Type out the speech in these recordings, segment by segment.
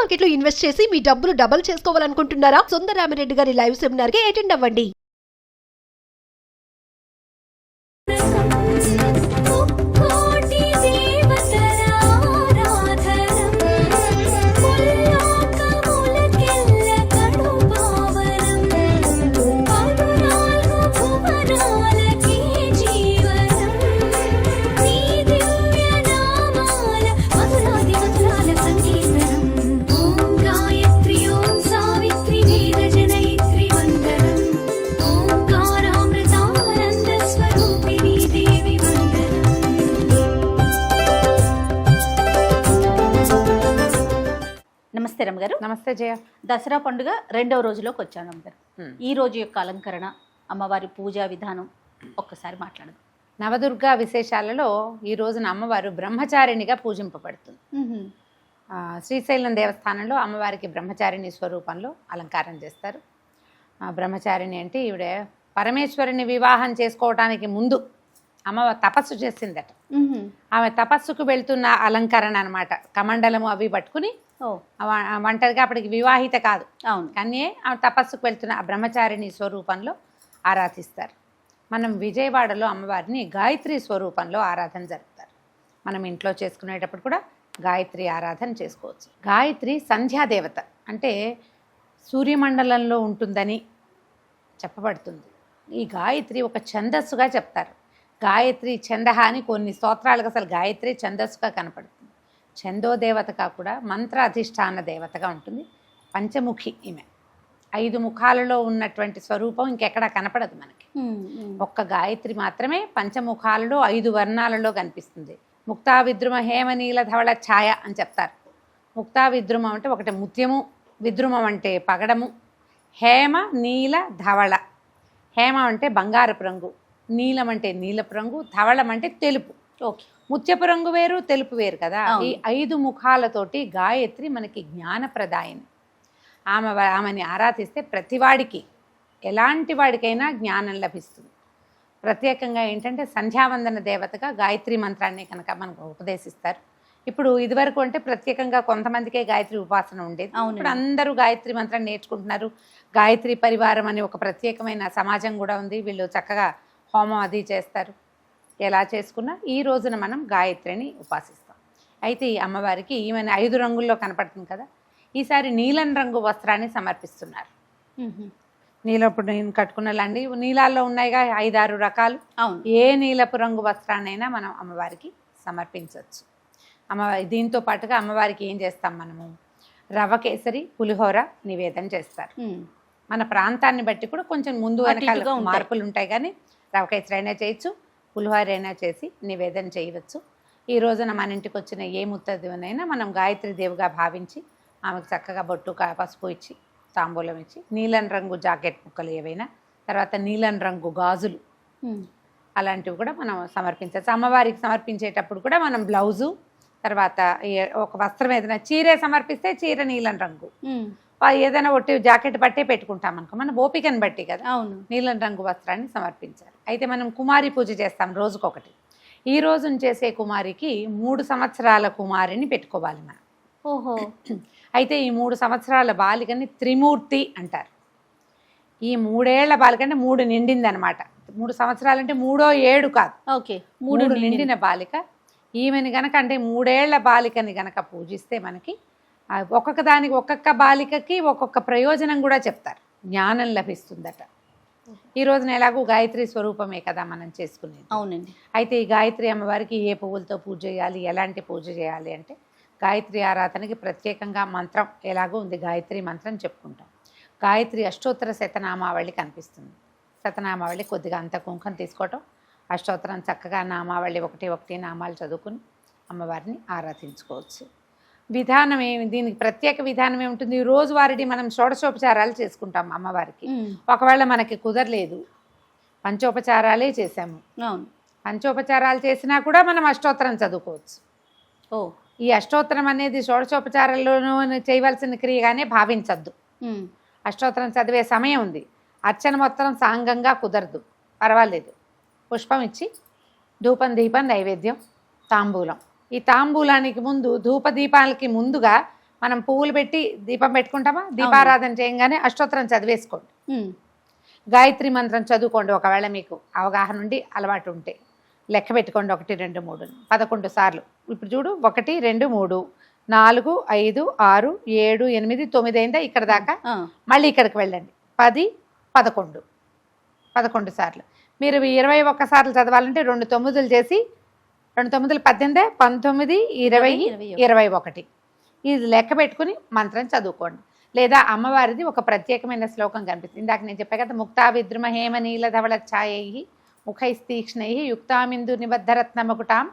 Market లో invest చేసి మీ డబ్బులు డబుల్ చేసుకోవాలనుకుంటున్నారా? సుందరరామిరెడ్డి గారి లైవ్ సెమినార్ కి అటెండ్ అవ్వండి. నమస్తే రమ్మగారు. నమస్తే జయ. దసరా పండుగ రెండవ రోజులోకి వచ్చాను రమ్మగారు. ఈ రోజు యొక్క అలంకరణ, అమ్మవారి పూజా విధానం ఒక్కసారి మాట్లాడదు. నవదుర్గా విశేషాలలో ఈ రోజున అమ్మవారు బ్రహ్మచారిణిగా పూజింపబడుతుంది. శ్రీశైలం దేవస్థానంలో అమ్మవారికి బ్రహ్మచారిణి స్వరూపంలో అలంకారం చేస్తారు. బ్రహ్మచారిణి అంటే ఈవిడ పరమేశ్వరుని వివాహం చేసుకోవటానికి ముందు అమ్మవారు తపస్సు చేసిందట. ఆమె తపస్సుకు వెళ్తున్న అలంకరణ అనమాట. కమండలము అవి పట్టుకుని ఒంటరిగా అప్పటికి వివాహిత కాదు, కానీ ఆమె తపస్సుకు వెళ్తున్న ఆ బ్రహ్మచారిణి స్వరూపంలో ఆరాధిస్తారు. మనం విజయవాడలో అమ్మవారిని గాయత్రి స్వరూపంలో ఆరాధన జరుపుతారు. మనం ఇంట్లో చేసుకునేటప్పుడు కూడా గాయత్రి ఆరాధన చేసుకోవచ్చు. గాయత్రి సంధ్యాదేవత, అంటే సూర్యమండలంలో ఉంటుందని చెప్పబడుతుంది. ఈ గాయత్రి ఒక ఛందస్సుగా చెప్తారు. గాయత్రి ఛందహ అని కొన్ని స్తోత్రాలకు అసలు గాయత్రి ఛందస్సుగా కనపడుతుంది. ఛందోదేవతగా కూడా మంత్ర అధిష్టాన దేవతగా ఉంటుంది. పంచముఖి ఈమె. 5 ముఖాలలో ఉన్నటువంటి స్వరూపం ఇంకెక్కడా కనపడదు మనకి. ఒక్క గాయత్రి మాత్రమే పంచముఖాలలో 5 వర్ణాలలో కనిపిస్తుంది. ముక్తా విద్రుమ హేమనీల ధవళ ఛాయ అని చెప్తారు. ముక్తా విద్రుమం అంటే ఒకటి ముత్యము, విద్రుమం అంటే పగడము, హేమ నీల ధవళ. హేమ అంటే బంగారపు రంగు, నీలం అంటే నీలపు రంగు, ధవళం అంటే తెలుపు. ఓకే, ముత్యపు రంగు వేరు, తెలుపు వేరు కదా. ఈ 5 ముఖాలతోటి గాయత్రి మనకి జ్ఞానప్రదాయిని. ఆమెని ఆరాధిస్తే ప్రతివాడికి, ఎలాంటి వాడికైనా జ్ఞానం లభిస్తుంది. ప్రత్యేకంగా ఏంటంటే సంధ్యావందన దేవతగా గాయత్రి మంత్రాన్ని కనుక మనకు ఉపదేశిస్తారు. ఇప్పుడు ఇదివరకు అంటే ప్రత్యేకంగా కొంతమందికే గాయత్రి ఉపాసన ఉండేది. ఇప్పుడు అందరూ గాయత్రి మంత్రం నేర్చుకుంటున్నారు. గాయత్రి పరివారం అని ఒక ప్రత్యేకమైన సమాజం కూడా ఉంది. వీళ్ళు చక్కగా హోమం అది చేస్తారు. ఎలా చేసుకున్నా ఈ రోజున మనం గాయత్రిని ఉపాసిస్తాం. అయితే ఈ అమ్మవారికి ఈమెను 5 రంగుల్లో కనపడుతుంది కదా. ఈసారి నీలం రంగు వస్త్రాన్ని సమర్పిస్తున్నారు. నీలప్పుడు నేను కట్టుకున్నలాంటి నీలాల్లో ఉన్నాయిగా 5-6 రకాలు. ఏ నీలపు రంగు వస్త్రాన్నైనా మనం అమ్మవారికి సమర్పించవచ్చు. దీంతో పాటుగా అమ్మవారికి ఏం చేస్తాం మనము, రవ్వ కేసరి, పులిహోర నివేదన చేస్తారు. మన ప్రాంతాన్ని బట్టి కూడా కొంచెం ముందు వెనకాల మార్పులు ఉంటాయి, కానీ రవ్వ కేసరి అయినా చేయొచ్చు, పులిహోర అయినా చేసి నివేదన చేయవచ్చు. ఈ రోజున మన ఇంటికి వచ్చిన ఏ ముత్తదివనైనా మనం గాయత్రి దేవుగా భావించి ఆమెకు చక్కగా బొట్టు పసుపు ఇచ్చి తాంబూలం ఇచ్చి, నీలం రంగు జాకెట్ ముక్కలు ఏవైనా, తర్వాత నీలం రంగు గాజులు అలాంటివి కూడా మనం సమర్పించవచ్చు. అమ్మవారికి సమర్పించేటప్పుడు కూడా మనం బ్లౌజు, తర్వాత ఒక వస్త్రం ఏదైనా చీరే సమర్పిస్తే చీర నీలం రంగు, ఏదైనా ఒట్టి జాకెట్ బట్టే పెట్టుకుంటాం అనుకో, మన ఓపికను బట్టి కదా. నీలం రంగు వస్త్రాన్ని సమర్పించాలి. అయితే మనం కుమారి పూజ చేస్తాం రోజుకొకటి. ఈ రోజున చేసే కుమారికి 3 సంవత్సరాల కుమారిని పెట్టుకోవాలి మనం. ఓహో. అయితే ఈ 3 సంవత్సరాల బాలికని త్రిమూర్తి అంటారు. ఈ 3 ఏళ్ల బాలిక అంటే 3 నిండింది అనమాట. 3 సంవత్సరాలంటే 3వ 7 కాదు. ఓకే, 3 నిండిన బాలిక. ఈమెని గనక అంటే 3 ఏళ్ల బాలికని గనక పూజిస్తే మనకి ఒక్కొక్క దానికి, ఒక్కొక్క బాలికకి ఒక్కొక్క ప్రయోజనం కూడా చెప్తారు. జ్ఞానం లభిస్తుందట. ఈ రోజున ఎలాగూ గాయత్రి స్వరూపమే కదా మనం చేసుకునేది. అవునండి. అయితే ఈ గాయత్రి అమ్మవారికి ఏ పువ్వులతో పూజ చేయాలి, ఎలాంటి పూజ చేయాలి అంటే, గాయత్రి ఆరాధనకి ప్రత్యేకంగా మంత్రం ఎలాగో ఉంది. గాయత్రి మంత్రం చెప్పుకుంటాం. గాయత్రి అష్టోత్తర శతనామావళి కనిపిస్తుంది. శతనామావళి కొద్దిగా అంత కుంకం తీసుకోవటం, అష్టోత్తరం చక్కగా నామావళి 1 నామాలు చదువుకుని అమ్మవారిని ఆరాధించుకోవచ్చు. విధానం దీనికి ప్రత్యేక విధానం ఏముంటుంది, రోజువారీ మనం షోడశోపచారాలు చేసుకుంటాం అమ్మవారికి. ఒకవేళ మనకి కుదరలేదు, పంచోపచారాలే చేసాము, పంచోపచారాలు చేసినా కూడా మనం అష్టోత్తరం చదువుకోవచ్చు. ఈ అష్టోత్తరం అనేది షోడశోపచారాల్లోనూ చేయవలసిన క్రియగానే భావించద్దు. అష్టోత్తరం చదివే సమయం ఉంది, అర్చన మొత్తం సాంగంగా కుదరదు, పర్వాలేదు. పుష్పం ఇచ్చి ధూపం, దీపం, నైవేద్యం, తాంబూలం. ఈ తాంబూలానికి ముందు, ధూపదీపాలకి ముందుగా మనం పువ్వులు పెట్టి దీపం పెట్టుకుంటామా, దీపారాధన చేయగానే అష్టోత్తరం చదివేసుకోండి. గాయత్రి మంత్రం చదువుకోండి. ఒకవేళ మీకు అవగాహన ఉండి అలవాటు ఉంటే లెక్క పెట్టుకోండి. 1 2 3 11 సార్లు. ఇప్పుడు చూడు 1 2 3 4 5 6 7 8 9 అయిందా ఇక్కడ దాకా. మళ్ళీ ఇక్కడికి వెళ్ళండి. 10 11 సార్లు. మీరు 21 సార్లు చదవాలంటే 2 9లు చేసి 2 9 18 19 20 21 ఇది లెక్క పెట్టుకుని మంత్రం చదువుకోండి. లేదా అమ్మవారిది ఒక ప్రత్యేకమైన శ్లోకం కనిపిస్తుంది. ఇందాక నేను చెప్పా కదా, ముక్తా విద్రుమ హేమ నీల ధవళ ఛాయై ముఖైస్తీక్ష్ణై యుక్తామిందు నిబద్ధరత్నమకుటాం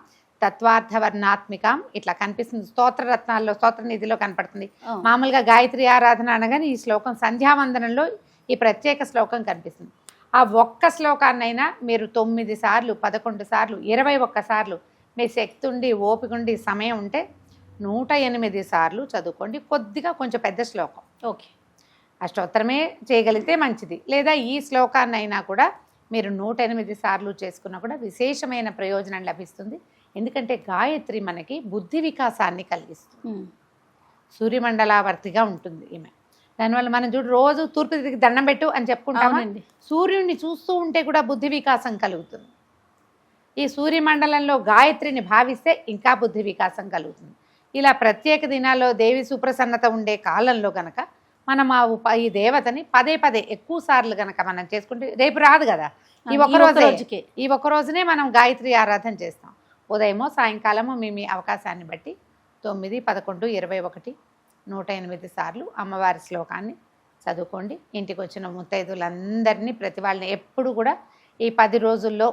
తత్వార్థవర్ణాత్మికాం ఇట్లా కనిపిస్తుంది. స్తోత్రరత్నాల్లో స్తోత్ర నిధిలో కనపడుతుంది. మామూలుగా గాయత్రి ఆరాధన అనగానే ఈ శ్లోకం సంధ్యావందనంలో ఈ ప్రత్యేక శ్లోకం కనిపిస్తుంది. ఆ ఒక్క శ్లోకాన్నైనా మీరు 9 సార్లు 11 సార్లు 21 సార్లు మీ శక్తి ఉండి ఓపిక ఉండి సమయం ఉంటే 108 సార్లు చదువుకోండి. కొద్దిగా కొంచెం పెద్ద శ్లోకం. ఓకే, అష్టోత్తరమే చేయగలిగితే మంచిది. లేదా ఈ శ్లోకాన్ని అయినా కూడా మీరు 108 సార్లు చేసుకున్నా కూడా విశేషమైన ప్రయోజనం లభిస్తుంది. ఎందుకంటే గాయత్రి మనకి బుద్ధి వికాసాన్ని కలిగిస్తుంది. సూర్యమండలావర్తిగా ఉంటుంది ఈమె. దానివల్ల మనం చూడు రోజు తూర్పు తిరిగి దండం పెట్టు అని చెప్పుకుంటామండి. సూర్యుడిని చూస్తూ ఉంటే కూడా బుద్ధి వికాసం కలుగుతుంది. ఈ సూర్యమండలంలో గాయత్రిని భావిస్తే ఇంకా బుద్ధి వికాసం కలుగుతుంది. ఇలా ప్రత్యేక దినాల్లో దేవి సుప్రసన్నత ఉండే కాలంలో గనక మనం ఈ దేవతని పదే పదే ఎక్కువ సార్లు గనక మనం చేసుకుంటే రేపు రాదు కదా, ఈ ఒక్క రోజునే మనం గాయత్రి ఆరాధన చేస్తాం. ఉదయమో సాయంకాలమో మీ అవకాశాన్ని బట్టి 9 11 21 108 సార్లు అమ్మవారి శ్లోకాన్ని చదువుకోండి. ఇంటికి వచ్చిన ముత్తైదులందరినీ ప్రతి వాళ్ళని ఎప్పుడు కూడా ఈ 10 రోజుల్లో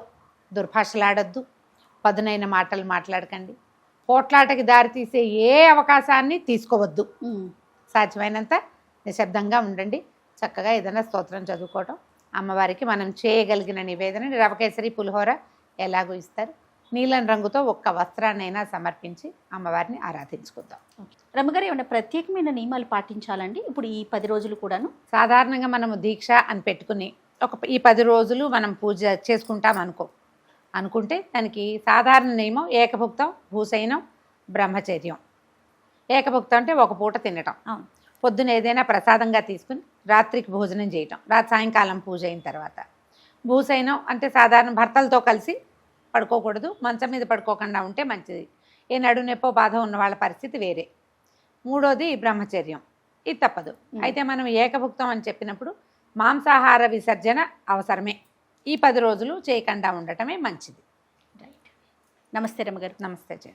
దుర్భాషలాడొద్దు, పదునైన మాటలు మాట్లాడకండి, పోట్లాటకి దారితీసే ఏ అవకాశాన్ని తీసుకోవద్దు. సాధ్యమైనంత నిశ్శబ్దంగా ఉండండి. చక్కగా ఏదైనా స్తోత్రం చదువుకోవటం, అమ్మవారికి మనం చేయగలిగిన నివేదన రవకేసరి పులిహోర ఎలాగో ఇస్తారు. నీలం రంగుతో ఒక్క వస్త్రాన్నైనా సమర్పించి అమ్మవారిని ఆరాధించుకుందాం. రమ్మగారు ఏమైనా ప్రత్యేకమైన నియమాలు పాటించాలండి ఇప్పుడు ఈ 10 రోజులు కూడాను? సాధారణంగా మనము దీక్ష అని పెట్టుకుని ఈ 10 రోజులు మనం పూజ చేసుకుంటాం అనుకుంటే దానికి సాధారణ నియమం ఏకభుక్తం, భూసైనం, బ్రహ్మచర్యం. ఏకభుక్తం అంటే ఒక పూట తినటం, పొద్దున ఏదైనా ప్రసాదంగా తీసుకుని రాత్రికి భోజనం చేయటం, సాయంకాలం పూజ అయిన తర్వాత. భూసైనం అంటే సాధారణ భర్తలతో కలిసి పడుకోకూడదు, మంచం మీద పడుకోకుండా ఉంటే మంచిది. ఏ నడునొప్పో బాధ ఉన్న వాళ్ళ పరిస్థితి వేరే. మూడోది బ్రహ్మచర్యం, ఇది తప్పదు. అయితే మనం ఏకభుక్తం అని చెప్పినప్పుడు మాంసాహార విసర్జన అవసరమే. ఈ 10 రోజులు చేయకుండా ఉండటమే మంచిది. రైట్. నమస్తే రమ్మగారు. నమస్తే జయ.